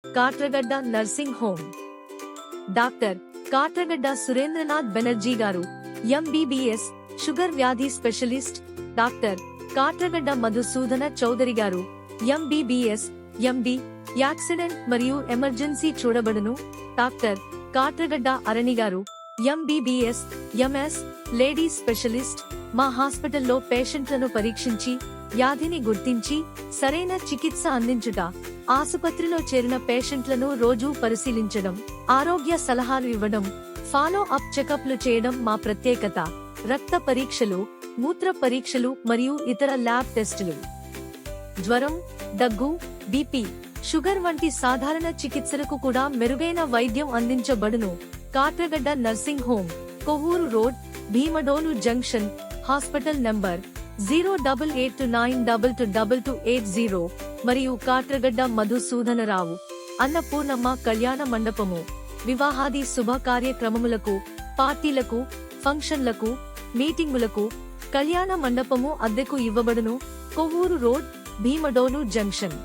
Katragadda nursing home. Doctor Katragadda Surendranath Banerjee గారు, MBBS, sugar వ్యాధి specialist. Doctor Katragadda Madhusudana Chowdary గారు, ఎంబీబీఎస్, ఎండి, యాక్సిడెంట్ మరియు ఎమర్జెన్సీ చూడబడును. డాక్టర్ కాట్రగడ్డ అరణి గారు, ఎంబీబీఎస్, ఎంఎస్, లేడీస్ స్పెషలిస్ట్. మా హాస్పిటల్లో పేషెంట్లను పరీక్షించి వ్యాధిని గుర్తించి సరైన చికిత్స అందించుట, ఆసుపత్రిలో చేరిన పేషెంట్లను రోజూ పరిశీలించడం, ఆరోగ్య సలహాలు ఇవ్వడం, ఫాలో అప్ చెకప్లు చేయడం మా ప్రత్యేకత. రక్త పరీక్షలు, మూత్ర పరీక్షలు మరియు ఇతర ల్యాబ్ టెస్టులు. జ్వరం, దగ్గు, బీపీ, షుగర్ వంటి సాధారణ చికిత్సలకు కూడా మెరుగైన వైద్యం అందించబడును. Katragadda nursing home, Kovvur road, Bhimadolu junction. Hospital number 0829222280 మరియు కాట్రగడ్డ మధుసూదనరావు, అన్నపూర్ణమ్మ కళ్యాణ మండపము. వివాహాది శుభ కార్యక్రమములకు, పార్టీలకు, ఫంక్షన్లకు, మీటింగులకు కళ్యాణ మండపము అద్దెకు ఇవ్వబడును. Kovvur road, Bhimadolu junction.